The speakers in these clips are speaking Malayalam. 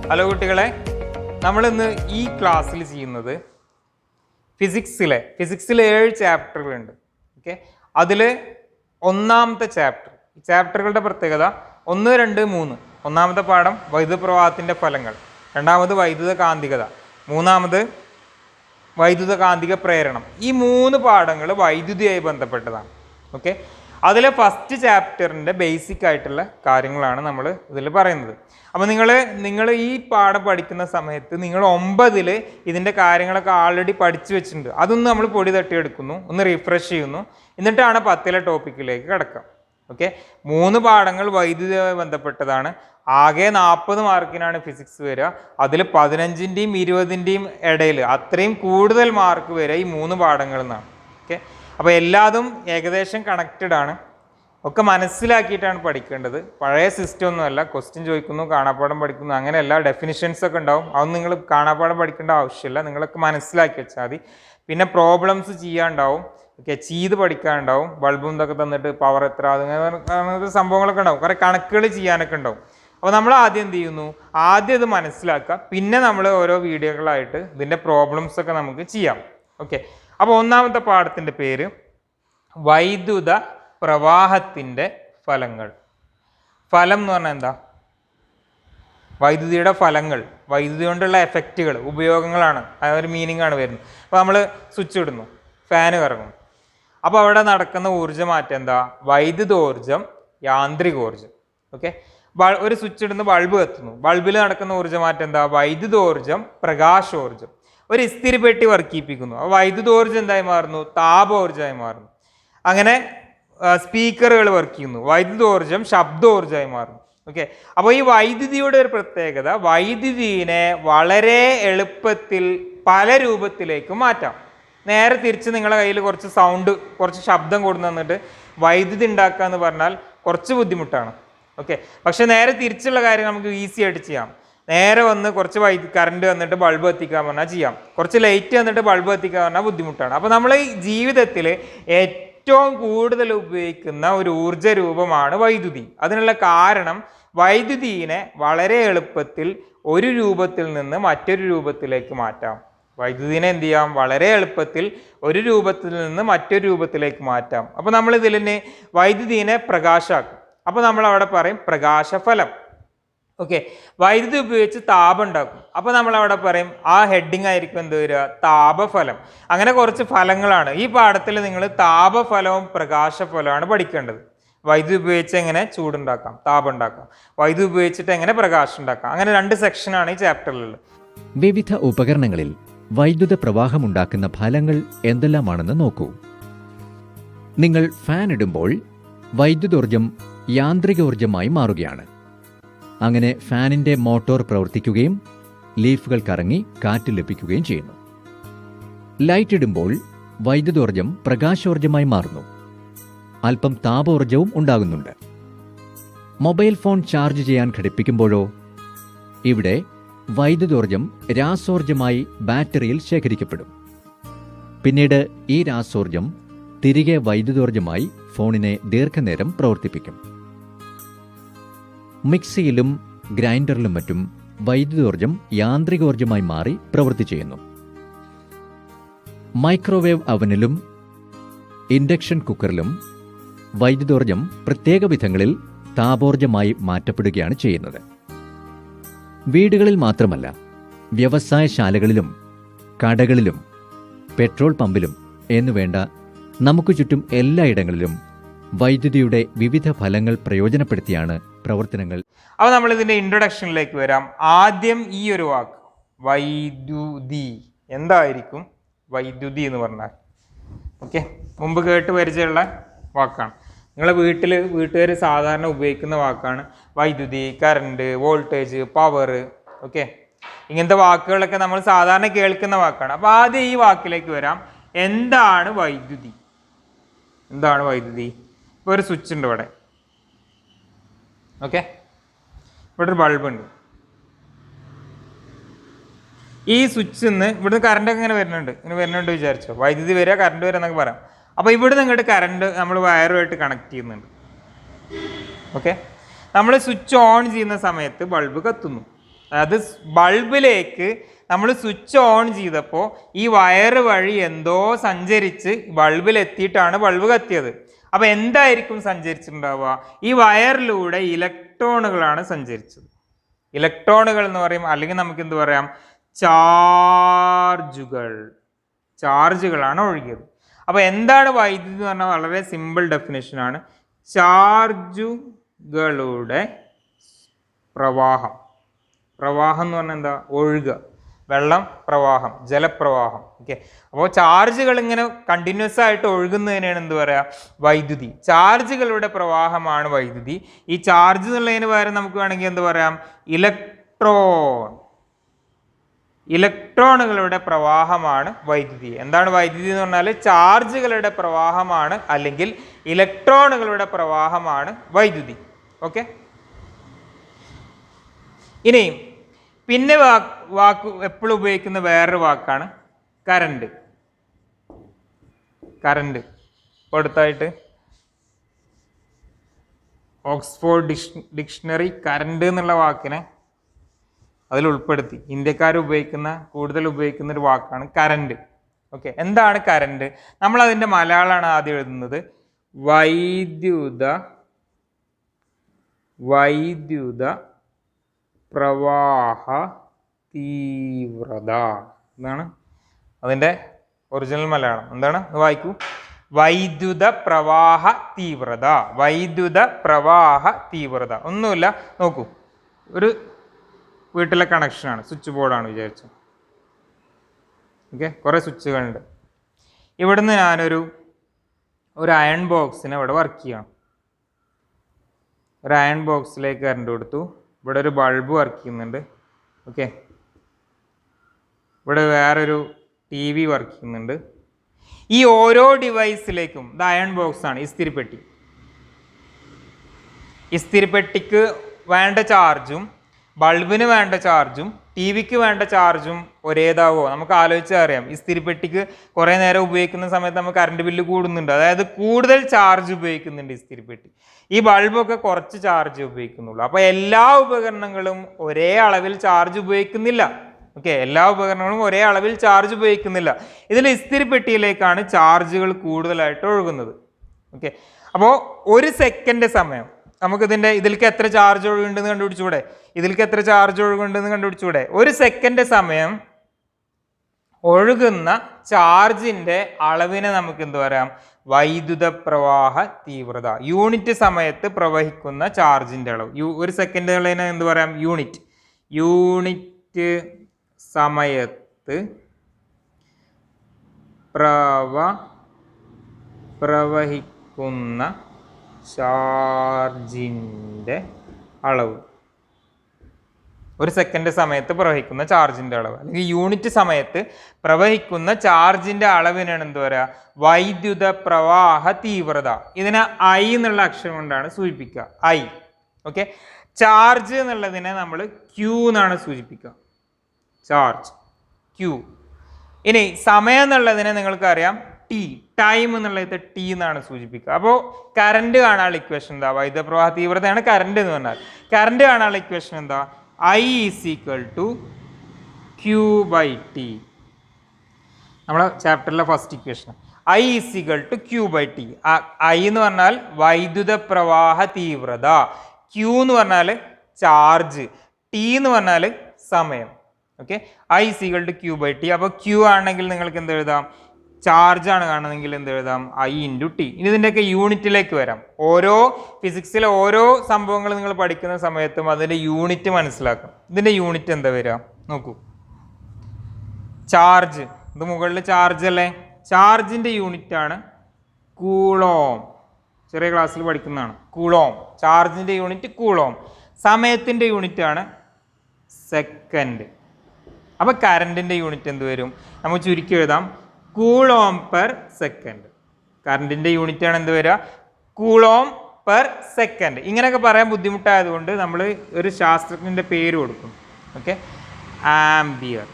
ഹലോ കുട്ടികളെ, നമ്മളിന്ന് ഈ ക്ലാസ്സിൽ ചെയ്യുന്നത് ഫിസിക്സിലെ 7 ചാപ്റ്ററുകളുണ്ട്. ഓക്കെ, അതിൽ ഒന്നാമത്തെ ചാപ്റ്ററുകളുടെ പ്രത്യേകത 1, 2, 3. ഒന്നാമത്തെ പാഠം വൈദ്യുത പ്രവാഹത്തിൻ്റെ ഫലങ്ങൾ, രണ്ടാമത് വൈദ്യുത കാന്തികത, മൂന്നാമത് വൈദ്യുത കാന്തിക പ്രേരണം. ഈ 3 പാഠങ്ങൾ വൈദ്യുതിയായി ബന്ധപ്പെട്ടതാണ്. ഓക്കെ, അതിലെ ഫസ്റ്റ് ചാപ്റ്ററിൻ്റെ ബേസിക് ആയിട്ടുള്ള കാര്യങ്ങളാണ് നമ്മൾ ഇതിൽ പറയുന്നത്. അപ്പോൾ നിങ്ങൾ ഈ പാഠം പഠിക്കുന്ന സമയത്ത് നിങ്ങൾ 9 ഇതിൻ്റെ കാര്യങ്ങളൊക്കെ ആൾറെഡി പഠിച്ചു വെച്ചിട്ടുണ്ട്. അതൊന്ന് നമ്മൾ പൊടി തട്ടിയെടുക്കുന്നു, ഒന്ന് റിഫ്രഷ് ചെയ്യുന്നു, എന്നിട്ടാണ് 10 ടോപ്പിക്കിലേക്ക് കിടക്കുക. ഓക്കെ, 3 പാഠങ്ങൾ വൈദ്യുതിയുമായി ബന്ധപ്പെട്ടതാണ്. ആകെ 40 മാർക്കിനാണ് ഫിസിക്സ് വരിക. അതിൽ 15ൻ്റെയും 20ൻ്റെയും ഇടയിൽ അത്രയും കൂടുതൽ മാർക്ക് വരിക ഈ 3 പാഠങ്ങളിൽ നിന്നാണ്. ഓക്കെ, അപ്പോൾ എല്ലാതും ഏകദേശം കണക്റ്റഡ് ആണ്. ഒക്കെ മനസ്സിലാക്കിയിട്ടാണ് പഠിക്കേണ്ടത്. പഴയ സിസ്റ്റം ഒന്നുമല്ല, ക്വസ്റ്റ്യൻ ചോദിക്കുന്നു, കാണാപ്പാഠം പഠിക്കുന്നു, അങ്ങനെയല്ല. ഡെഫിനിഷൻസ് ഒക്കെ ഉണ്ടാവും, അതൊന്നും നിങ്ങൾ കാണാപ്പാഠം പഠിക്കേണ്ട ആവശ്യമില്ല, നിങ്ങളൊക്കെ മനസ്സിലാക്കി വെച്ചാൽ മതി. പിന്നെ പ്രോബ്ലംസ് ചെയ്യാനുണ്ടാവും, ഓക്കെ, ചെയ്ത് പഠിക്കാനുണ്ടാവും. ബൾബും ഇതൊക്കെ തന്നിട്ട് പവർ എത്ര, അങ്ങനത്തെ സംഭവങ്ങളൊക്കെ ഉണ്ടാവും, കുറേ കണക്കുകൾ ചെയ്യാനൊക്കെ ഉണ്ടാവും. അപ്പോൾ നമ്മൾ ആദ്യം എന്ത് ചെയ്യുന്നു, ആദ്യം ഇത് മനസ്സിലാക്കുക, പിന്നെ നമ്മൾ ഓരോ വീഡിയോകളായിട്ട് ഇതിൻ്റെ പ്രോബ്ലംസ് ഒക്കെ നമുക്ക് ചെയ്യാം. ഓക്കെ, അപ്പോൾ ഒന്നാമത്തെ പാഠത്തിൻ്റെ പേര് വൈദ്യുത പ്രവാഹത്തിൻ്റെ ഫലങ്ങൾ. ഫലം എന്ന് പറഞ്ഞാൽ എന്താ? വൈദ്യുതിയുടെ ഫലങ്ങൾ, വൈദ്യുതി കൊണ്ടുള്ള എഫക്റ്റുകൾ, ഉപയോഗങ്ങളാണ്, ആ ഒരു മീനിങ് ആണ് വരുന്നത്. അപ്പോൾ നമ്മൾ സ്വിച്ച് ഇടുന്നു, ഫാന് കറങ്ങും, അപ്പോൾ അവിടെ നടക്കുന്ന ഊർജ്ജമാറ്റം എന്താ? വൈദ്യുതോർജ്ജം, യാന്ത്രികോർജ്ജം. ഓക്കെ, ഒരു സ്വിച്ച് ഇടുന്ന ബൾബ് കത്തുന്നു, ബൾബിൽ നടക്കുന്ന ഊർജ്ജമാറ്റം എന്താ? വൈദ്യുതോർജ്ജം, പ്രകാശോർജ്ജം. ഒരു ഇസ്തിരി പെട്ടി വർക്കിപ്പിക്കുന്നു, അപ്പോൾ വൈദ്യുതോർജ്ജം എന്തായി മാറുന്നു? താപോർജ്ജമായി മാറുന്നു. അങ്ങനെ സ്പീക്കറുകൾ വർക്ക് ചെയ്യുന്നു, വൈദ്യുതോർജ്ജം ശബ്ദോർജ്ജമായി മാറുന്നു. ഓക്കെ, അപ്പോൾ ഈ വൈദ്യുതിയുടെ ഒരു പ്രത്യേകത, വൈദ്യുതിനെ വളരെ എളുപ്പത്തിൽ പല രൂപത്തിലേക്ക് മാറ്റാം. നേരെ തിരിച്ച് നിങ്ങളുടെ കയ്യിൽ കുറച്ച് ശബ്ദം കൊടുന്നു തന്നിട്ട് വൈദ്യുതി ഉണ്ടാക്കുക എന്ന് പറഞ്ഞാൽ കുറച്ച് ബുദ്ധിമുട്ടാണ്. ഓക്കെ, പക്ഷെ നേരെ തിരിച്ചുള്ള കാര്യം നമുക്ക് ഈസി ആയിട്ട് ചെയ്യാം. നേരെ വന്ന് കുറച്ച് കറണ്ട് വന്നിട്ട് ബൾബ് എത്തിക്കാൻ പറഞ്ഞാൽ ചെയ്യാം, കുറച്ച് ലൈറ്റ് വന്നിട്ട് ബൾബ് എത്തിക്കാൻ പറഞ്ഞാൽ ബുദ്ധിമുട്ടാണ്. അപ്പോൾ നമ്മൾ ഈ ജീവിതത്തിൽ ഏറ്റവും കൂടുതൽ ഉപയോഗിക്കുന്ന ഒരു ഊർജ്ജ രൂപമാണ് വൈദ്യുതി. അതിനുള്ള കാരണം വൈദ്യുതിയെ വളരെ എളുപ്പത്തിൽ ഒരു രൂപത്തിൽ നിന്ന് മറ്റൊരു രൂപത്തിലേക്ക് മാറ്റാം. വൈദ്യുതിനെ എന്ത് ചെയ്യാം? വളരെ എളുപ്പത്തിൽ ഒരു രൂപത്തിൽ നിന്ന് മറ്റൊരു രൂപത്തിലേക്ക് മാറ്റാം. അപ്പോൾ നമ്മൾ ഇതിൽ തന്നെ വൈദ്യുതിനെ പ്രകാശമാക്കും. അപ്പോൾ നമ്മൾ അവിടെ പറയും പ്രകാശഫലം. ഓക്കെ, വൈദ്യുതി ഉപയോഗിച്ച് താപം ഉണ്ടാക്കും. അപ്പോൾ നമ്മൾ അവിടെ പറയും, ആ ഹെഡിങ് ആയിരിക്കും എന്ത് വരിക? താപഫലം. അങ്ങനെ കുറച്ച് ഫലങ്ങളാണ് ഈ പാഠത്തിൽ. നിങ്ങൾ താപഫലവും പ്രകാശഫലമാണ് പഠിക്കേണ്ടത്. വൈദ്യുതി ഉപയോഗിച്ച് എങ്ങനെ ചൂടുണ്ടാക്കാം, താപം ഉണ്ടാക്കാം, വൈദ്യുതി ഉപയോഗിച്ചിട്ട് എങ്ങനെ പ്രകാശം ഉണ്ടാക്കാം, അങ്ങനെ 2 സെക്ഷനാണ് ഈ ചാപ്റ്ററിലുള്ളത്. വിവിധ ഉപകരണങ്ങളിൽ വൈദ്യുത പ്രവാഹമുണ്ടാക്കുന്ന ഫലങ്ങൾ എന്തെല്ലാമാണെന്ന് നോക്കൂ. നിങ്ങൾ ഫാൻ ഇടുമ്പോൾ വൈദ്യുതോർജ്ജം യാന്ത്രികോർജ്ജമായി മാറുകയാണ്. അങ്ങനെ ഫാനിൻ്റെ മോട്ടോർ പ്രവർത്തിക്കുകയും ലീഫുകൾ കറങ്ങി കാറ്റ് ലഭിക്കുകയും ചെയ്യുന്നു. ലൈറ്റ് ഇടുമ്പോൾ വൈദ്യുതോർജ്ജം പ്രകാശോർജ്ജമായി മാറുന്നു. അല്പം താപോർജ്ജവും ഉണ്ടാകുന്നുണ്ട്. മൊബൈൽ ഫോൺ ചാർജ് ചെയ്യാൻ ഘടിപ്പിക്കുമ്പോഴോ? ഇവിടെ വൈദ്യുതോർജ്ജം രാസോർജ്ജമായി ബാറ്ററിയിൽ ശേഖരിക്കപ്പെടും. പിന്നീട് ഈ രാസോർജ്ജം തിരികെ വൈദ്യുതോർജ്ജമായി ഫോണിനെ ദീർഘനേരം പ്രവർത്തിപ്പിക്കും. മിക്സിയിലും ഗ്രൈൻഡറിലും മറ്റും വൈദ്യുതോർജ്ജം യാന്ത്രികോർജ്ജമായി മാറി പ്രവൃത്തി ചെയ്യുന്നു. മൈക്രോവേവ് അവനിലും ഇൻഡക്ഷൻ കുക്കറിലും വൈദ്യുതോർജ്ജം പ്രത്യേക വിധങ്ങളിൽ താപോർജ്ജമായി മാറ്റപ്പെടുകയാണ് ചെയ്യുന്നത്. വീടുകളിൽ മാത്രമല്ല, വ്യവസായശാലകളിലും കടകളിലും പെട്രോൾ പമ്പിലും എന്നുവേണ്ട നമുക്ക് ചുറ്റും എല്ലായിടങ്ങളിലും വൈദ്യുതിയുടെ വിവിധ ഫലങ്ങൾ പ്രയോജനപ്പെടുത്തിയാണ് പ്രവർത്തനങ്ങൾ. അപ്പോൾ നമ്മൾ ഇതിൻ്റെ ഇൻട്രൊഡക്ഷനിലേക്ക് വരാം. ആദ്യം ഈ ഒരു വാക്ക് വൈദ്യുതി എന്തായിരിക്കും? വൈദ്യുതി എന്ന് പറഞ്ഞാൽ ഓക്കെ, മുമ്പ് കേട്ട് പരിചയമുള്ള വാക്കാണ്. നിങ്ങളെ വീട്ടുകാർ സാധാരണ ഉപയോഗിക്കുന്ന വാക്കാണ് വൈദ്യുതി, കറണ്ട്, വോൾട്ടേജ്, പവർ. ഓക്കെ, ഇങ്ങനത്തെ വാക്കുകളൊക്കെ നമ്മൾ സാധാരണ കേൾക്കുന്ന വാക്കാണ്. അപ്പോൾ ആദ്യം ഈ വാക്കിലേക്ക് വരാം. എന്താണ് വൈദ്യുതി? എന്താണ് വൈദ്യുതി? ഇപ്പോൾ ഒരു സ്വിച്ച് ഉണ്ട് ഇവിടെ. ഓക്കെ, ഇവിടെ ഒരു ബൾബ് ഉണ്ട്. ഈ സ്വിച്ചിൽ നിന്ന് ഇവിടുന്ന് കറണ്ടൊക്കെ ഇങ്ങനെ വരുന്നുണ്ട് വിചാരിച്ചോ. വൈദ്യുതി വരിക, കറണ്ട് വരിക എന്നൊക്കെ പറയാം. അപ്പോൾ ഇവിടെ നിങ്ങോട്ട് കറണ്ട് നമ്മൾ വയറുമായിട്ട് കണക്ട് ചെയ്യുന്നുണ്ട്. ഓക്കെ, നമ്മൾ സ്വിച്ച് ഓൺ ചെയ്യുന്ന സമയത്ത് ബൾബ് കത്തുന്നു. അത് ബൾബിലേക്ക് നമ്മൾ സ്വിച്ച് ഓൺ ചെയ്തപ്പോൾ ഈ വയറ് വഴി എന്തോ സഞ്ചരിച്ച് ബൾബിലെത്തിയിട്ടാണ് ബൾബ് കത്തിയത്. അപ്പോൾ എന്തായിരിക്കും സഞ്ചരിച്ചിട്ടുണ്ടാവുക? ഈ വയറിലൂടെ ഇലക്ട്രോണുകളാണ് സഞ്ചരിച്ചത്. ഇലക്ട്രോണുകൾ എന്ന് പറയും, അല്ലെങ്കിൽ നമുക്ക് എന്ത് പറയാം, ചാർജുകളാണ് ഒഴുകിയത്. അപ്പോൾ എന്താണ് വൈദ്യുതി എന്ന് പറഞ്ഞാൽ വളരെ സിമ്പിൾ ഡെഫിനേഷനാണ്. ചാർജുകളുടെ പ്രവാഹം എന്ന് പറഞ്ഞാൽ എന്താ? ഒഴുകുക, വെള്ളം പ്രവാഹം, ജലപ്രവാഹം. ഓക്കെ, അപ്പോൾ ചാർജുകൾ ഇങ്ങനെ കണ്ടിന്യൂസ് ആയിട്ട് ഒഴുകുന്നതിനാണ് എന്ത് പറയുക? വൈദ്യുതി. ചാർജുകളുടെ പ്രവാഹമാണ് വൈദ്യുതി. ഈ ചാർജ് എന്നുള്ളതിന് പകരം നമുക്ക് വേണമെങ്കിൽ എന്ത് പറയാം? ഇലക്ട്രോണുകളുടെ പ്രവാഹമാണ് വൈദ്യുതി. എന്താണ് വൈദ്യുതി എന്ന് പറഞ്ഞാൽ ചാർജുകളുടെ പ്രവാഹമാണ്, അല്ലെങ്കിൽ ഇലക്ട്രോണുകളുടെ പ്രവാഹമാണ് വൈദ്യുതി. ഓക്കെ, ഇനി പിന്നെ വാക്ക് എപ്പോഴും ഉപയോഗിക്കുന്ന വേറൊരു വാക്കാണ് കറണ്ട്. അടുത്തായിട്ട് ഓക്സ്ഫോർഡ് ഡിക്ഷണറി കറണ്ട് എന്നുള്ള വാക്കിനെ അതിൽ ഉൾപ്പെടുത്തി. ഇന്ത്യക്കാർ കൂടുതൽ ഉപയോഗിക്കുന്ന ഒരു വാക്കാണ് കറണ്ട്. ഓക്കെ, എന്താണ് കറണ്ട്? നമ്മൾ അതിൻ്റെ മലയാളമാണ് ആദ്യം എഴുതുന്നത്. വൈദ്യുത പ്രവാഹ തീവ്രത എന്താണ് അതിൻ്റെ ഒറിജിനൽ മലയാളം? എന്താണ്? വായിക്കൂ. വൈദ്യുത പ്രവാഹ തീവ്രത. ഒന്നുമില്ല, നോക്കൂ, ഒരു വീട്ടിലെ കണക്ഷനാണ്, സ്വിച്ച് ബോർഡാണ് വിചാരിച്ചു. ഓക്കെ, കുറേ സ്വിച്ചുകളുണ്ട്. ഇവിടുന്ന് ഞാനൊരു അയൺ ബോക്സിനെ ഇവിടെ വർക്ക് ചെയ്യണം. ഒരു അയൺ ബോക്സിലേക്ക് കറണ്ട് കൊടുത്തു. ഇവിടെ ഒരു ബൾബ് വർക്ക് ചെയ്യുന്നുണ്ട്. ഓക്കെ, ഇവിടെ വേറൊരു TV വർക്ക് ചെയ്യുന്നുണ്ട്. ഈ ഓരോ ഡിവൈസിലേക്കും ഇത് അയൺ ബോക്സാണ്, ഇസ്തിരിപ്പെട്ടിക്ക് വേണ്ട ചാർജും ബൾബിന് വേണ്ട ചാർജും TVക്ക് വേണ്ട ചാർജും ഒരേതാവോ? നമുക്ക് ആലോചിച്ചാൽ അറിയാം. ഇസ്തിരിപ്പെട്ടിക്ക് കുറേ നേരം ഉപയോഗിക്കുന്ന സമയത്ത് നമുക്ക് കറണ്ട് ബില്ല് കൂടുന്നുണ്ട്, അതായത് കൂടുതൽ ചാർജ് ഉപയോഗിക്കുന്നുണ്ട് ഇസ്തിരിപ്പെട്ടി. ഈ ബൾബൊക്കെ കുറച്ച് ചാർജ് ഉപയോഗിക്കുന്നുള്ളൂ. അപ്പോൾ എല്ലാ ഉപകരണങ്ങളും ഒരേ അളവിൽ ചാർജ് ഉപയോഗിക്കുന്നില്ല. ഓക്കെ, എല്ലാ ഉപകരണങ്ങളും ഒരേ അളവിൽ ചാർജ് ഉപയോഗിക്കുന്നില്ല. ഇതിൽ ഇസ്തിരിപ്പെട്ടിയിലേക്കാണ് ചാർജുകൾ കൂടുതലായിട്ട് ഒഴുകുന്നത്. ഓക്കെ, അപ്പോൾ ഒരു സെക്കൻഡ് സമയം ഇതിലേക്ക് എത്ര ചാർജ് ഒഴുകുന്നുണ്ടെന്ന് കണ്ടുപിടിച്ചൂടെ? ഒരു സെക്കൻഡ് സമയം ഒഴുകുന്ന ചാർജിന്റെ അളവിനെ നമുക്ക് എന്ത് പറയാം? വൈദ്യുത പ്രവാഹ തീവ്രത. യൂണിറ്റ് സമയത്ത് പ്രവഹിക്കുന്ന ചാർജിന്റെ അളവ്. ഒരു സെക്കൻഡുകളിനെ എന്ത് പറയാം? യൂണിറ്റ് സമയത്ത് പ്രവഹിക്കുന്ന ചാർജിന്റെ അളവ്. ഒരു സെക്കൻഡ് സമയത്ത് പ്രവഹിക്കുന്ന ചാർജിന്റെ അളവ്, അല്ലെങ്കിൽ യൂണിറ്റ് സമയത്ത് പ്രവഹിക്കുന്ന ചാർജിന്റെ അളവിനാണ് എന്ത് പറയുക? വൈദ്യുത പ്രവാഹ തീവ്രത. ഇതിനെ I എന്നുള്ള അക്ഷരം കൊണ്ടാണ് സൂചിപ്പിക്കുക. I. ഓക്കെ, ചാർജ് എന്നുള്ളതിനെ നമ്മൾ Q എന്നാണ് സൂചിപ്പിക്കുക. Charge Q. ഇനി സമയം എന്നുള്ളതിനെ നിങ്ങൾക്കറിയാം ടൈം എന്നുള്ളത് T എന്നാണ് സൂചിപ്പിക്കുക. അപ്പോൾ കറണ്ട് കാണാനുള്ള ഇക്വേഷൻ എന്താ? വൈദ്യുത പ്രവാഹ തീവ്രതയാണ് കറണ്ട് എന്ന് പറഞ്ഞാൽ. കറണ്ട് കാണാനുള്ള ഇക്വേഷൻ എന്താ? I = Q/T. നമ്മളെ ചാപ്റ്ററിലെ first equation I = Q/T. I എന്ന് പറഞ്ഞാൽ വൈദ്യുത പ്രവാഹ തീവ്രത, Q എന്ന് പറഞ്ഞാൽ ചാർജ്, T എന്ന് പറഞ്ഞാൽ സമയം. Okay, I = Q/T. അപ്പോൾ Q ആണെങ്കിൽ നിങ്ങൾക്ക് എന്ത് എഴുതാം? ചാർജ് ആണ് കാണുന്നതെങ്കിൽ എന്ത് എഴുതാം? I × T. ഇനി ഇതിൻ്റെയൊക്കെ യൂണിറ്റിലേക്ക് വരാം. ഓരോ ഫിസിക്സിലെ ഓരോ സംഭവങ്ങൾ നിങ്ങൾ പഠിക്കുന്ന സമയത്തും അതിൻ്റെ യൂണിറ്റ് മനസ്സിലാക്കും. ഇതിൻ്റെ യൂണിറ്റ് എന്താ വരിക? നോക്കൂ, ചാർജ്. ഇത് മുകളിൽ ചാർജ് അല്ലേ? ചാർജിൻ്റെ യൂണിറ്റാണ് കൂളോം. ചെറിയ ക്ലാസ്സിൽ പഠിക്കുന്നതാണ് കൂളോം. ചാർജിൻ്റെ unit coulomb. സമയത്തിൻ്റെ യൂണിറ്റാണ് സെക്കൻഡ്. അപ്പോൾ കറണ്ടിൻ്റെ യൂണിറ്റ് എന്ത് വരും? നമുക്ക് ചുരുക്കി എഴുതാം, കൂളോം പെർ സെക്കൻഡ്. കറണ്ടിൻ്റെ യൂണിറ്റാണ് എന്ത് വരിക? Coulomb per second. ഇങ്ങനെയൊക്കെ പറയാൻ ബുദ്ധിമുട്ടായതുകൊണ്ട് നമ്മൾ ഒരു ശാസ്ത്രജ്ഞൻ്റെ പേര് കൊടുക്കും. Okay, ampere.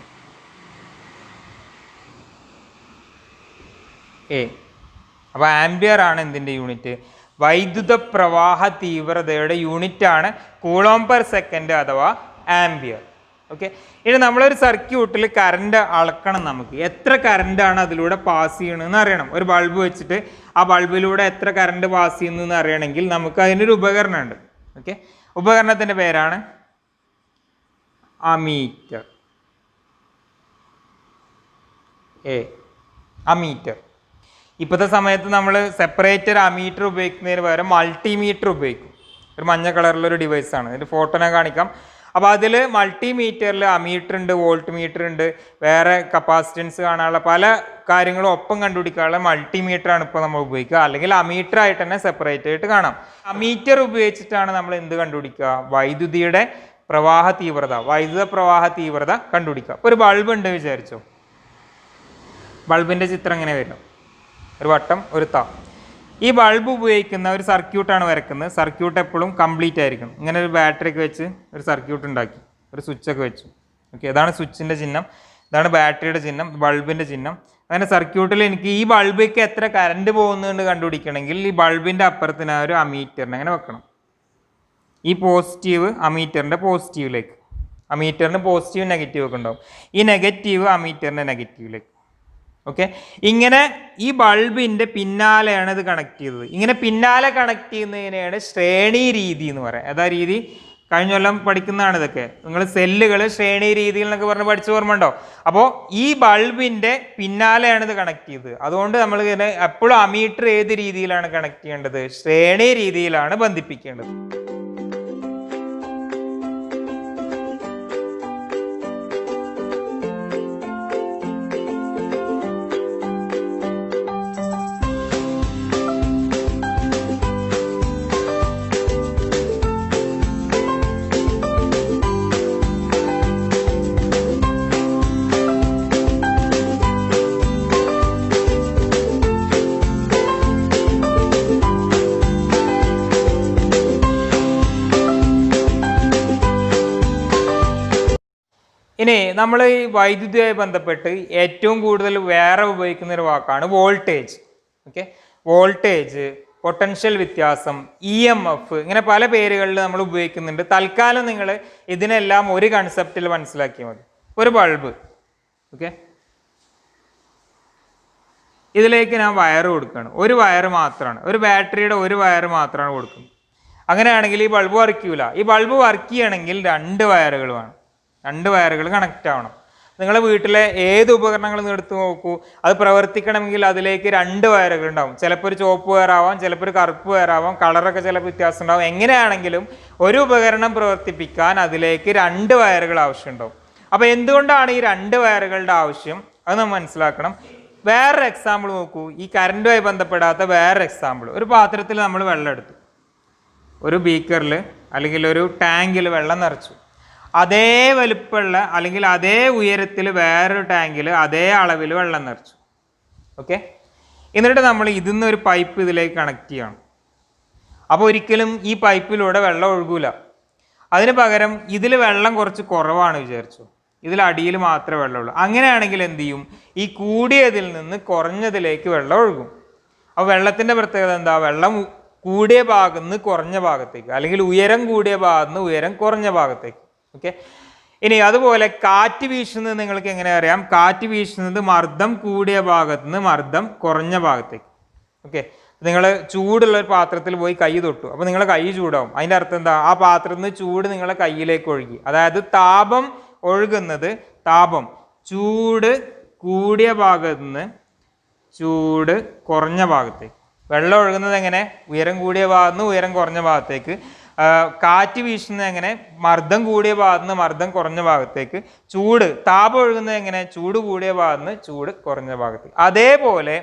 അപ്പോൾ ആംബിയർ ആണ് എന്തിൻ്റെ യൂണിറ്റ്? വൈദ്യുത പ്രവാഹ തീവ്രതയുടെ യൂണിറ്റാണ് കൂളോം പെർ സെക്കൻഡ് അഥവാ ആംബിയർ. ഓക്കെ. ഇനി നമ്മളൊരു സർക്യൂട്ടിൽ കറണ്ട് അളക്കണം, നമുക്ക് എത്ര കറണ്ടാണ് അതിലൂടെ പാസ് ചെയ്യണമെന്ന് അറിയണം. ഒരു ബൾബ് വെച്ചിട്ട് ആ ബൾബിലൂടെ എത്ര കറണ്ട് പാസ് ചെയ്യുന്നു എന്ന് അറിയണമെങ്കിൽ നമുക്ക് അതിനൊരു ഉപകരണമുണ്ട്. ഓക്കെ, ഉപകരണത്തിൻ്റെ പേരാണ് അമീറ്റർ. അമീറ്റർ. ഇപ്പോഴത്തെ സമയത്ത് നമ്മൾ സെപ്പറേറ്റർ അമീറ്റർ ഉപയോഗിക്കുന്നതിന് പകരം മൾട്ടിമീറ്റർ ഉപയോഗിക്കും. ഒരു മഞ്ഞ കളറിലൊരു ഡിവൈസാണ്, അതിൻ്റെ ഫോട്ടോ ഞാൻ കാണിക്കാം. അപ്പോൾ അതിൽ മൾട്ടിമീറ്ററിൽ അമീറ്റർ ഉണ്ട്, വോൾട്ട് മീറ്റർ ഉണ്ട്, വേറെ കപ്പാസിറ്റൻസ് കാണാനുള്ള പല കാര്യങ്ങളും ഒപ്പം കണ്ടുപിടിക്കാനുള്ള മൾട്ടിമീറ്ററാണ് ഇപ്പോൾ നമ്മൾ ഉപയോഗിക്കുക. അല്ലെങ്കിൽ അമീറ്റർ ആയിട്ട് തന്നെ സെപ്പറേറ്റ് ആയിട്ട് കാണാം. അമീറ്റർ ഉപയോഗിച്ചിട്ടാണ് നമ്മൾ എന്ത് കണ്ടുപിടിക്കുക? വൈദ്യുതിയുടെ പ്രവാഹ തീവ്രത, വൈദ്യുത പ്രവാഹ തീവ്രത കണ്ടുപിടിക്കുക. ഇപ്പോൾ ഒരു ബൾബ് ഉണ്ട് വിചാരിച്ചോ. ബൾബിൻ്റെ ചിത്രം എങ്ങനെ വരും? ഒരു വട്ടം, ഒരു താ. ഈ ബൾബ് ഉപയോഗിക്കുന്ന ഒരു സർക്യൂട്ടാണ് വരക്കുന്നത്. സർക്യൂട്ട് എപ്പോഴും കംപ്ലീറ്റ് ആയിരിക്കും. ഇങ്ങനെ ഒരു ബാറ്ററിയൊക്കെ വെച്ച് ഒരു സർക്യൂട്ട് ഉണ്ടാക്കി, ഒരു സ്വിച്ചൊക്കെ വെച്ചു. ഓക്കെ, ഇതാണ് സ്വിച്ചിൻ്റെ ചിഹ്നം, ഇതാണ് ബാറ്ററിയുടെ ചിഹ്നം, ബൾബിൻ്റെ ചിഹ്നം. അങ്ങനെ സർക്യൂട്ടിൽ എനിക്ക് ഈ ബൾബിലേക്ക് എത്ര കറണ്ട് പോകുന്നുണ്ട് കണ്ടുപിടിക്കണമെങ്കിൽ ഈ ബൾബിൻ്റെ അപ്പുറത്തിന് ഒരു അമീറ്ററിനെ അങ്ങനെ വെക്കണം. ഈ പോസിറ്റീവ് അമീറ്ററിൻ്റെ പോസിറ്റീവിലേക്ക്, അമീറ്ററിന് പോസിറ്റീവ് നെഗറ്റീവ് ഒക്കെ ഉണ്ടാവും. ഈ നെഗറ്റീവ് അമീറ്ററിൻ്റെ നെഗറ്റീവിലേക്ക്. ഓക്കെ, ഇങ്ങനെ ഈ ബൾബിൻ്റെ പിന്നാലെയാണ് ഇത് കണക്ട് ചെയ്തത്. ഇങ്ങനെ പിന്നാലെ കണക്ട് ചെയ്യുന്നതിനെയാണ് ശ്രേണി രീതി എന്ന് പറയാം. ഏതാ രീതി? കഴിഞ്ഞ കൊല്ലം പഠിക്കുന്നതാണ് ഇതൊക്കെ. നിങ്ങൾ സെല്ലുകൾ ശ്രേണി രീതിയിൽ എന്നൊക്കെ പറഞ്ഞ് പഠിച്ചു ഓർമ്മയുണ്ടോ? അപ്പോൾ ഈ ബൾബിൻ്റെ പിന്നാലെയാണ് ഇത് കണക്ട് ചെയ്തത്. അതുകൊണ്ട് നമ്മൾ ഇങ്ങനെ എപ്പോഴും അമീറ്റർ ഏത് രീതിയിലാണ് കണക്ട് ചെയ്യേണ്ടത്? ശ്രേണി രീതിയിലാണ് ബന്ധിപ്പിക്കേണ്ടത്. ഇനി നമ്മൾ ഈ വൈദ്യുതിയുമായി ബന്ധപ്പെട്ട് ഏറ്റവും കൂടുതൽ വേറെ ഉപയോഗിക്കുന്ന ഒരു വാക്കാണ് വോൾട്ടേജ്. ഓക്കെ, വോൾട്ടേജ്, പൊട്ടൻഷ്യൽ വ്യത്യാസം, EMF, ഇങ്ങനെ പല പേരുകളിൽ നമ്മൾ ഉപയോഗിക്കുന്നുണ്ട്. തൽക്കാലം നിങ്ങൾ ഇതിനെല്ലാം ഒരു കൺസെപ്റ്റിൽ മനസ്സിലാക്കിയാൽ മതി. ഒരു ബൾബ്, ഓക്കെ, ഇതിലേക്ക് ഞാൻ വയർ കൊടുക്കുകയാണ്. ഒരു വയർ മാത്രമാണ്, ഒരു ബാറ്ററിയുടെ ഒരു വയർ മാത്രമാണ് കൊടുക്കുന്നത്. അങ്ങനെയാണെങ്കിൽ ഈ ബൾബ് വർക്ക് ചെയ്യില്ല. ഈ ബൾബ് വർക്ക് ചെയ്യണമെങ്കിൽ 2 വയറുകൾ വേണം. 2 വയറുകൾ കണക്റ്റ് ആവണം. നിങ്ങളുടെ വീട്ടിലെ ഏത് ഉപകരണങ്ങളും എടുത്ത് നോക്കൂ, അത് പ്രവർത്തിക്കണമെങ്കിൽ അതിലേക്ക് 2 വയറുകൾ ഉണ്ടാവും. ചിലപ്പോൾ ഒരു ചുവപ്പ് വയറാവാം, ചിലപ്പോൾ ഒരു കറുപ്പ് വയറാവാം, കളറൊക്കെ ചിലപ്പോൾ വ്യത്യാസം ഉണ്ടാവും. എങ്ങനെയാണെങ്കിലും ഒരു ഉപകരണം പ്രവർത്തിപ്പിക്കാൻ അതിലേക്ക് 2 വയറുകൾ ആവശ്യമുണ്ടാവും. അപ്പോൾ എന്തുകൊണ്ടാണ് ഈ 2 വയറുകളുടെ ആവശ്യം? അത് നമ്മൾ മനസ്സിലാക്കണം. വേറൊരു എക്സാമ്പിൾ നോക്കൂ, ഈ കറണ്ടുമായി ബന്ധപ്പെടാത്ത വേറൊരു എക്സാമ്പിൾ. ഒരു പാത്രത്തിൽ നമ്മൾ വെള്ളം എടുത്തു, ഒരു ബീക്കറിൽ അല്ലെങ്കിൽ ഒരു ടാങ്കിൽ വെള്ളം നിറച്ചു. അതേ വലുപ്പമുള്ള അല്ലെങ്കിൽ അതേ ഉയരത്തിൽ വേറൊരു ടാങ്കിൽ അതേ അളവിൽ വെള്ളം നിറച്ചു. ഓക്കെ, എന്നിട്ട് നമ്മൾ ഇതിൽ ഒരു പൈപ്പ് ഇതിലേക്ക് കണക്ട് ചെയ്യണം. അപ്പോൾ ഒരിക്കലും ഈ പൈപ്പിലൂടെ വെള്ളം ഒഴുകൂല. അതിന് പകരം ഇതിൽ വെള്ളം കുറച്ച് കുറവാണ് വിചാരിച്ചു, ഇതിൽ അടിയിൽ മാത്രമേ വെള്ളമുള്ളൂ. അങ്ങനെയാണെങ്കിൽ എന്ത് ചെയ്യും? ഈ കൂടിയതിൽ നിന്ന് കുറഞ്ഞതിലേക്ക് വെള്ളം ഒഴുകും. അപ്പോൾ വെള്ളത്തിൻ്റെ പ്രത്യേകത എന്താ? വെള്ളം കൂടിയ ഭാഗത്ത് നിന്ന് കുറഞ്ഞ ഭാഗത്തേക്ക്, അല്ലെങ്കിൽ ഉയരം കൂടിയ ഭാഗത്ത് നിന്ന് ഉയരം കുറഞ്ഞ ഭാഗത്തേക്ക്. ഓക്കെ, ഇനി അതുപോലെ കാറ്റ് വീശുന്നത് നിങ്ങൾക്ക് എങ്ങനെ അറിയാം? കാറ്റ് വീശുന്നത് മർദ്ദം കൂടിയ ഭാഗത്ത് നിന്ന് മർദ്ദം കുറഞ്ഞ ഭാഗത്തേക്ക്. ഓക്കെ, നിങ്ങൾ ചൂടുള്ള ഒരു പാത്രത്തിൽ പോയി കൈ തൊട്ടു, അപ്പോൾ നിങ്ങളെ കൈ ചൂടാവും. അതിൻ്റെ അർത്ഥം എന്താ? ആ പാത്രത്തിൽ നിന്ന് ചൂട് നിങ്ങളെ കയ്യിലേക്ക് ഒഴുകി. അതായത് താപം ഒഴുകുന്നത്, താപം ചൂട് കൂടിയ ഭാഗത്ത് നിന്ന് ചൂട് കുറഞ്ഞ ഭാഗത്തേക്ക്. വെള്ളം ഒഴുകുന്നത് എങ്ങനെ? ഉയരം കൂടിയ ഭാഗത്ത് നിന്ന് ഉയരം കുറഞ്ഞ ഭാഗത്തേക്ക്. കാറ്റ് വീശുന്നത് എങ്ങനെ? മർദ്ദം കൂടിയ ഭാഗത്ത് നിന്ന് മർദ്ദം കുറഞ്ഞ ഭാഗത്തേക്ക്. ചൂട്, താപം ഒഴുകുന്നത് എങ്ങനെ? ചൂട് കൂടിയ ഭാഗത്ത് നിന്ന് ചൂട് കുറഞ്ഞ ഭാഗത്തേക്ക്. അതേപോലെ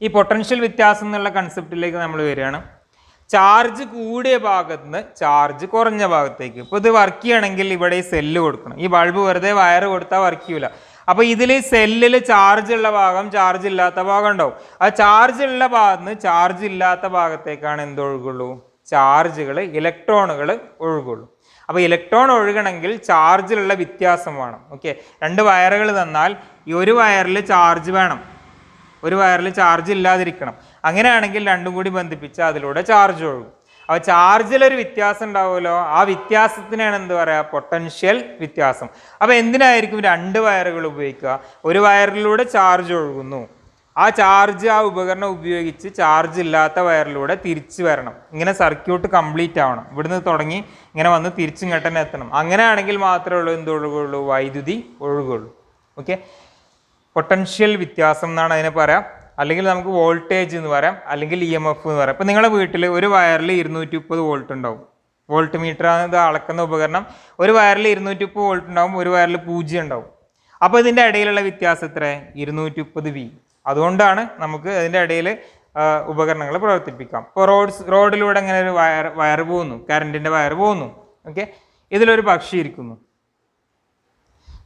ഈ പൊട്ടൻഷ്യൽ വ്യത്യാസം എന്നുള്ള കൺസെപ്റ്റിലേക്ക് നമ്മൾ വരികയാണ്. ചാർജ് കൂടിയ ഭാഗത്ത് നിന്ന് ചാർജ് കുറഞ്ഞ ഭാഗത്തേക്ക്. ഇപ്പോൾ ഇത് വർക്ക് ചെയ്യണമെങ്കിൽ ഇവിടെ ഈ സെല്ല് കൊടുക്കണം. ഈ ബൾബ് വെറുതെ വയർ കൊടുത്താൽ വർക്ക് ചെയ്യില്ല. അപ്പോൾ ഇതിൽ സെല്ലിൽ ചാർജ് ഉള്ള ഭാഗം, ചാർജ് ഇല്ലാത്ത ഭാഗം ഉണ്ടാവും. ആ ചാർജ് ഉള്ള ഭാഗത്ത് നിന്ന് ചാർജ് ഇല്ലാത്ത ഭാഗത്തേക്കാണ് എന്തൊഴുകുള്ളൂ? ചാർജുകൾ, ഇലക്ട്രോണുകൾ ഒഴുകുള്ളൂ. അപ്പോൾ ഇലക്ട്രോൺ ഒഴുകണമെങ്കിൽ ചാർജിലുള്ള വ്യത്യാസം വേണം. ഓക്കെ, 2 വയറുകൾ തന്നാൽ ഈ ഒരു വയറിൽ ചാർജ് വേണം, ഒരു വയറിൽ ചാർജ് ഇല്ലാതിരിക്കണം. അങ്ങനെയാണെങ്കിൽ രണ്ടും കൂടി ബന്ധിപ്പിച്ച് അതിലൂടെ ചാർജ് ഒഴുകും. അപ്പോൾ ചാർജിലൊരു വ്യത്യാസം ഉണ്ടാവുമല്ലോ, ആ വ്യത്യാസത്തിനാണ് എന്ത് പറയുക, പൊട്ടൻഷ്യൽ വ്യത്യാസം. അപ്പോൾ എന്തിനായിരിക്കും രണ്ട് വയറുകൾ ഉപയോഗിക്കുക? ഒരു വയറിലൂടെ ചാർജ് ഒഴുകുന്നു, ആ ചാർജ് ആ ഉപകരണം ഉപയോഗിച്ച് ചാർജ് ഇല്ലാത്ത വയറിലൂടെ തിരിച്ചു വരണം. ഇങ്ങനെ സർക്യൂട്ട് കംപ്ലീറ്റ് ആവണം, ഇവിടുന്ന് തുടങ്ങി ഇങ്ങനെ വന്ന് തിരിച്ചിങ്ങോട്ട് തന്നെ എത്തണം. അങ്ങനെയാണെങ്കിൽ മാത്രമേ ഉള്ളൂ എന്ത് ഒഴുകുള്ളൂ, വൈദ്യുതി ഒഴുകുള്ളൂ. ഓക്കെ, പൊട്ടൻഷ്യൽ വ്യത്യാസം എന്നാണ് അതിനെ പറയാം, അല്ലെങ്കിൽ നമുക്ക് വോൾട്ടേജ് എന്ന് പറയാം, അല്ലെങ്കിൽ EMF എന്ന് പറയാം. ഇപ്പം നിങ്ങളുടെ വീട്ടിൽ ഒരു വയറിൽ 230 വോൾട്ട് ഉണ്ടാവും. വോൾട്ട് മീറ്റർ ആണ് ഇത് അളക്കുന്ന ഉപകരണം. ഒരു വയറിൽ 230 വോൾട്ട് ഉണ്ടാവും, ഒരു വയറിൽ 0 ഉണ്ടാവും. അപ്പോൾ ഇതിൻ്റെ ഇടയിലുള്ള വ്യത്യാസം എത്ര? 230 V. അതുകൊണ്ടാണ് നമുക്ക് അതിൻ്റെ ഇടയിൽ ഉപകരണങ്ങൾ പ്രവർത്തിപ്പിക്കാം. ഇപ്പോൾ റോഡിലൂടെ അങ്ങനെ ഒരു വയർ പോകുന്നു, കറണ്ടിൻ്റെ വയർ പോകുന്നു. ഓക്കെ, ഇതിലൊരു പക്ഷി ഇരിക്കുന്നു,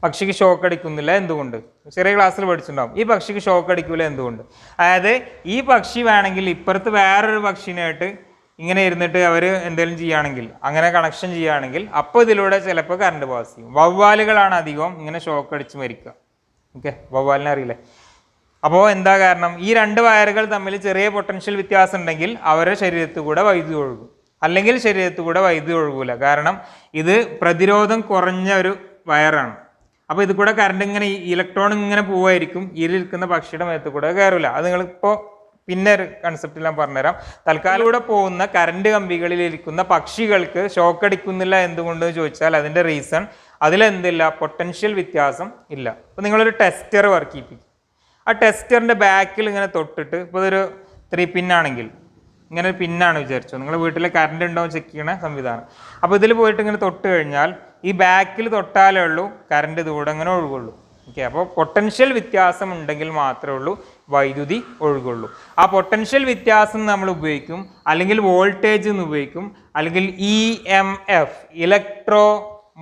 പക്ഷിക്ക് ഷോക്ക് അടിക്കുന്നില്ല, എന്തുകൊണ്ട്? ചെറിയ ക്ലാസ്സിൽ പഠിച്ചിട്ടുണ്ടാവും. ഈ പക്ഷിക്ക് ഷോക്ക് അടിക്കില്ല, എന്തുകൊണ്ട്? അതായത് ഈ പക്ഷി വേണമെങ്കിൽ ഇപ്പുറത്ത് വേറൊരു പക്ഷിനായിട്ട് ഇങ്ങനെ ഇരുന്നിട്ട് അവർ എന്തെങ്കിലും ചെയ്യുകയാണെങ്കിൽ, അങ്ങനെ കണക്ഷൻ ചെയ്യുകയാണെങ്കിൽ, അപ്പോൾ ഇതിലൂടെ ചിലപ്പോൾ കറണ്ട് പാസ് ചെയ്യും. വവ്വാലുകളാണ് അധികം ഇങ്ങനെ ഷോക്ക് അടിച്ച് മരിക്കുക. ഓക്കെ, വവ്വാലിനെ അറിയില്ലേ? അപ്പോൾ എന്താ കാരണം? ഈ രണ്ട് വയറുകൾ തമ്മിൽ ചെറിയ പൊട്ടൻഷ്യൽ വ്യത്യാസം ഉണ്ടെങ്കിൽ അവരുടെ ശരീരത്തിൽ കൂടെ വൈദ്യുതി ഒഴുകും, അല്ലെങ്കിൽ ശരീരത്തിൽ കൂടെ വൈദ്യുതി ഒഴുകില്ല. കാരണം ഇത് പ്രതിരോധം കുറഞ്ഞ ഒരു വയറാണ്. അപ്പോൾ ഇത് കൂടെ കറണ്ട് ഇങ്ങനെ ഇലക്ട്രോൺ ഇങ്ങനെ പോവായിരിക്കും, ഇതിലിരിക്കുന്ന പക്ഷിയുടെ മേത്ത് കൂടെ കയറില്ല. അത് നിങ്ങളിപ്പോൾ പിന്നെ ഒരു കൺസെപ്റ്റ് ഞാൻ പറഞ്ഞുതരാം. തൽക്കാലം കൂടെ പോകുന്ന കറണ്ട് കമ്പികളിൽ ഇരിക്കുന്ന പക്ഷികൾക്ക് ഷോക്ക് അടിക്കുന്നില്ല എന്തുകൊണ്ട് ചോദിച്ചാൽ അതിൻ്റെ റീസൺ അതിലെന്തില്ല, പൊട്ടൻഷ്യൽ വ്യത്യാസം ഇല്ല. അപ്പോൾ നിങ്ങളൊരു ടെസ്റ്റർ വർക്ക് ചെയ്യിപ്പിക്കും. ആ ടെസ്റ്ററിൻ്റെ ബാക്കിൽ ഇങ്ങനെ തൊട്ടിട്ട്, ഇപ്പോൾ ഇതൊരു 3 പിന്നാണെങ്കിൽ ഇങ്ങനെ ഒരു പിന്നാണ് വിചാരിച്ചു, നിങ്ങളുടെ വീട്ടിൽ കറണ്ട് ഉണ്ടോ ചെക്ക് ചെയ്യണ സംവിധാനം. അപ്പോൾ ഇതിൽ പോയിട്ട് ഇങ്ങനെ തൊട്ട് കഴിഞ്ഞാൽ ഈ ബാക്കിൽ തൊട്ടാലേ ഉള്ളൂ കറണ്ട് ഇതുകൂടെ അങ്ങനെ ഒഴുകുള്ളൂ. ഓക്കെ, അപ്പോൾ പൊട്ടൻഷ്യൽ വ്യത്യാസം ഉണ്ടെങ്കിൽ മാത്രമേ ഉള്ളൂ വൈദ്യുതി ഒഴുകുള്ളൂ. ആ പൊട്ടൻഷ്യൽ വ്യത്യാസം നമ്മൾ ഉപയോഗിക്കും, അല്ലെങ്കിൽ വോൾട്ടേജ് എന്ന് ഉപയോഗിക്കും, അല്ലെങ്കിൽ EMF ഇലക്ട്രോ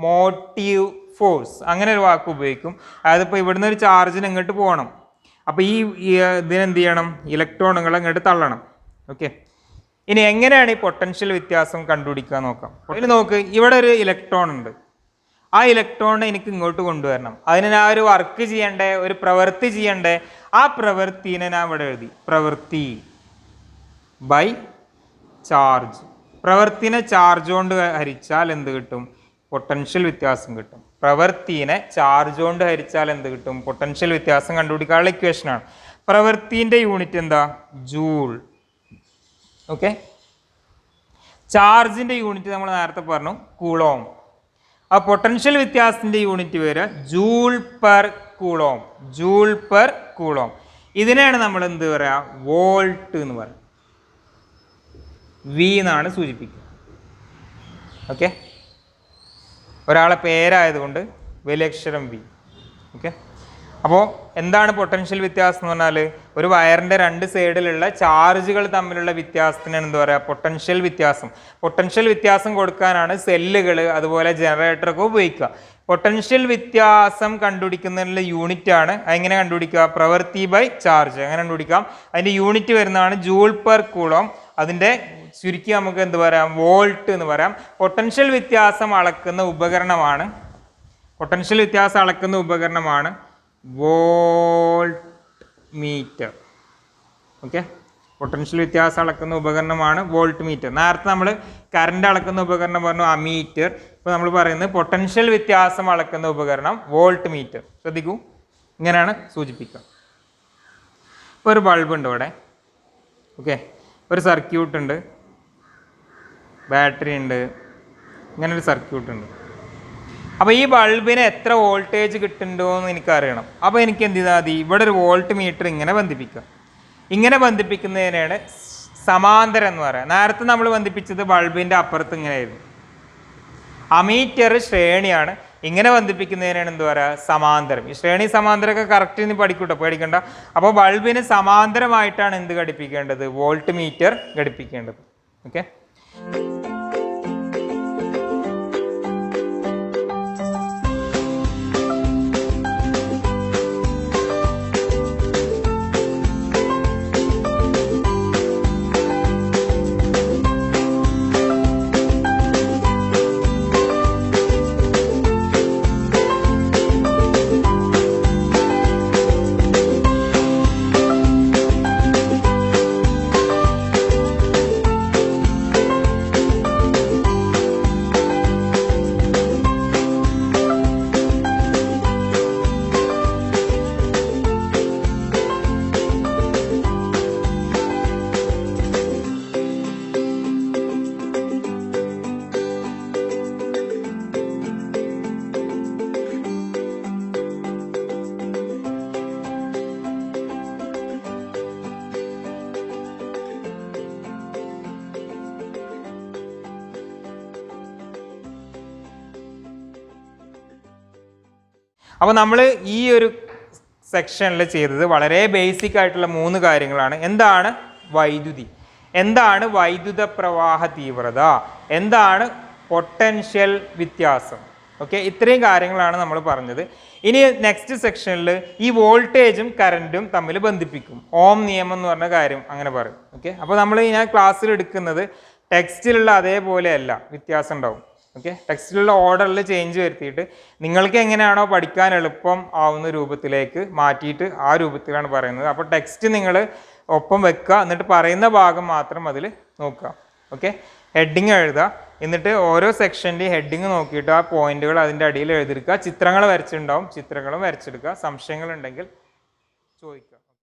മോട്ടീവ് ഫോഴ്സ് അങ്ങനെ ഒരു വാക്ക് ഉപയോഗിക്കും. അതായത് ഇപ്പോൾ ഇവിടുന്ന് ഒരു ചാർജിന് ഇങ്ങോട്ട് പോകണം, അപ്പോൾ ഈ ഇതിനെന്ത് ചെയ്യണം, ഇലക്ട്രോണുകൾ അങ്ങോട്ട് തള്ളണം. ഓക്കെ, ഇനി എങ്ങനെയാണ് ഈ പൊട്ടൻഷ്യൽ വ്യത്യാസം കണ്ടുപിടിക്കുക നോക്കാം. അതിന് നോക്ക്, ഇവിടെ ഒരു ഇലക്ട്രോൺ ഉണ്ട്, ആ ഇലക്ട്രോണിനെ എനിക്ക് ഇങ്ങോട്ട് കൊണ്ടുവരണം. അതിന് ഞാൻ ഒരു വർക്ക് ചെയ്യണ്ടേ, ഒരു പ്രവൃത്തി ചെയ്യണ്ടേ. ആ പ്രവൃത്തിനെ ഞാൻ ഇവിടെ എഴുതി, പ്രവൃത്തി ബൈ ചാർജ്. പ്രവൃത്തിനെ ചാർജ് കൊണ്ട് ഹരിച്ചാൽ എന്ത് കിട്ടും, പൊട്ടൻഷ്യൽ വ്യത്യാസം കിട്ടും. പ്രവൃത്തിനെ ചാർജ് കൊണ്ട് ഹരിച്ചാൽ എന്ത് കിട്ടും, പൊട്ടൻഷ്യൽ വ്യത്യാസം കണ്ടുപിടിക്കാനുള്ള ഇക്വേഷനാണ്. പ്രവൃത്തിൻ്റെ യൂണിറ്റ് എന്താ, ജൂൾ. ഓക്കെ, ചാർജിൻ്റെ യൂണിറ്റ് നമ്മൾ നേരത്തെ പറഞ്ഞു, കൂളോം. ആ പൊട്ടൻഷ്യൽ വ്യത്യാസത്തിൻ്റെ യൂണിറ്റ് വരിക joule per coulomb, joule per coulomb. ഇതിനെയാണ് നമ്മൾ എന്ത് പറയുക, വോൾട്ട് എന്ന് പറയുക. V എന്നാണ് സൂചിപ്പിക്കുക. ഓക്കെ, ഒരാളെ പേരായതുകൊണ്ട് വലിയ അക്ഷരം V. ഓക്കെ, അപ്പോൾ എന്താണ് പൊട്ടൻഷ്യൽ വ്യത്യാസം എന്ന് പറഞ്ഞാൽ, ഒരു വയറിൻ്റെ രണ്ട് സൈഡിലുള്ള ചാർജുകൾ തമ്മിലുള്ള വ്യത്യാസത്തിനാണ് എന്താ പറയുക, പൊട്ടൻഷ്യൽ വ്യത്യാസം. പൊട്ടൻഷ്യൽ വ്യത്യാസം കൊടുക്കാനാണ് സെല്ലുകൾ അതുപോലെ ജനറേറ്ററൊക്കെ ഉപയോഗിക്കുക. പൊട്ടൻഷ്യൽ വ്യത്യാസം കണ്ടുപിടിക്കുന്നതിനുള്ള യൂണിറ്റാണ്, അതെങ്ങനെ കണ്ടുപിടിക്കുക, പ്രവൃത്തി ബൈ ചാർജ്. അങ്ങനെ കണ്ടുപിടിക്കാം. അതിൻ്റെ യൂണിറ്റ് വരുന്നതാണ് ജൂൾ പെർ കൂളോം. അതിൻ്റെ ചുരുക്കി നമുക്ക് എന്ത് പറയാം, വോൾട്ട് എന്ന് പറയാം. പൊട്ടൻഷ്യൽ വ്യത്യാസം അളക്കുന്ന ഉപകരണമാണ്, പൊട്ടൻഷ്യൽ വ്യത്യാസം അളക്കുന്ന ഉപകരണമാണ് വോൾട്ട് മീറ്റർ. ഓക്കെ, പൊട്ടൻഷ്യൽ വ്യത്യാസം അളക്കുന്ന ഉപകരണമാണ് വോൾട്ട് മീറ്റർ. നേരത്തെ നമ്മൾ കറണ്ട് അളക്കുന്ന ഉപകരണം പറഞ്ഞു അമീറ്റർ. ഇപ്പോൾ നമ്മൾ പറയുന്നത് പൊട്ടൻഷ്യൽ വ്യത്യാസം അളക്കുന്ന ഉപകരണം വോൾട്ട് മീറ്റർ. ശ്രദ്ധിക്കൂ, ഇങ്ങനെയാണ് സൂചിപ്പിക്കുക. ഇപ്പോൾ ഒരു ബൾബ് ഉണ്ട് ഇവിടെ. ഓക്കെ, ഒരു സർക്യൂട്ട് ഉണ്ട്, ബാറ്ററി ഉണ്ട്, ഇങ്ങനെ ഒരു സർക്യൂട്ട് ഉണ്ട്. അപ്പോൾ ഈ ബൾബിന് എത്ര വോൾട്ടേജ് കിട്ടുന്നുണ്ടോ എന്ന് എനിക്കറിയണം. അപ്പോൾ എനിക്ക് എന്ത് ചെയ്താൽ മതി, ഇവിടെ ഒരു വോൾട്ട് മീറ്റർ ഇങ്ങനെ ബന്ധിപ്പിക്കുക. ഇങ്ങനെ ബന്ധിപ്പിക്കുന്നതിനാണ് സമാന്തരം എന്ന് പറയുക. നേരത്തെ നമ്മൾ ബന്ധിപ്പിച്ചത് ബൾബിൻ്റെ അപ്പുറത്ത് ഇങ്ങനെയായിരുന്നു. അമീറ്റർ ശ്രേണിയാണ്, ഇങ്ങനെ ബന്ധിപ്പിക്കുന്നതിനാണ് എന്ത് പറയുക, സമാന്തരം. ഈ ശ്രേണി സമാന്തരമൊക്കെ കറക്റ്റ് ഇനി പഠിക്കൂട്ടോ, പേടിക്കണ്ട. അപ്പോൾ ബൾബിന് സമാന്തരമായിട്ടാണ് എന്ത് ഘടിപ്പിക്കേണ്ടത്, വോൾട്ട് മീറ്റർ ഘടിപ്പിക്കേണ്ടത്. ഓക്കെ. അപ്പോൾ നമ്മൾ ഈ ഒരു സെക്ഷനിൽ ചെയ്തത് വളരെ ബേസിക് ആയിട്ടുള്ള 3 കാര്യങ്ങളാണ്. എന്താണ് വൈദ്യുതി, എന്താണ് വൈദ്യുത പ്രവാഹ തീവ്രത, എന്താണ് പൊട്ടൻഷ്യൽ വ്യത്യാസം. ഓക്കെ, ഇത്രയും കാര്യങ്ങളാണ് നമ്മൾ പറഞ്ഞത്. ഇനി നെക്സ്റ്റ് സെക്ഷനിൽ ഈ വോൾട്ടേജും കറൻറ്റും തമ്മിൽ ബന്ധിപ്പിക്കും. ഓം നിയമം എന്ന് പറഞ്ഞ കാര്യം അങ്ങനെ പറയും. ഓക്കെ, അപ്പോൾ നമ്മൾ ഞാൻ ക്ലാസ്സിൽ എടുക്കുന്നത് ടെക്സ്റ്റിലുള്ള അതേപോലെയല്ല, വ്യത്യാസം ഉണ്ടാവും. ഓക്കെ, ടെക്സ്റ്റിലുള്ള ഓർഡറിൽ ചേഞ്ച് വരുത്തിയിട്ട് നിങ്ങൾക്ക് എങ്ങനെയാണോ പഠിക്കാൻ എളുപ്പം ആവുന്ന രൂപത്തിലേക്ക് മാറ്റിയിട്ട് ആ രൂപത്തിലാണ് പറയുന്നത്. അപ്പോൾ ടെക്സ്റ്റ് നിങ്ങൾ ഒപ്പം വെക്കുക, എന്നിട്ട് പറയുന്ന ഭാഗം മാത്രം അതിൽ നോക്കുക. ഓക്കെ, ഹെഡിങ് എഴുതുക, എന്നിട്ട് ഓരോ സെക്ഷൻ്റെയും ഹെഡിങ് നോക്കിയിട്ട് ആ പോയിന്റുകൾ അതിൻ്റെ അടിയിൽ എഴുതിയെടുക്കുക. ചിത്രങ്ങൾ വരച്ചിട്ടുണ്ടാവും, ചിത്രങ്ങളും വരച്ചെടുക്കുക. സംശയങ്ങളുണ്ടെങ്കിൽ ചോദിക്കുക.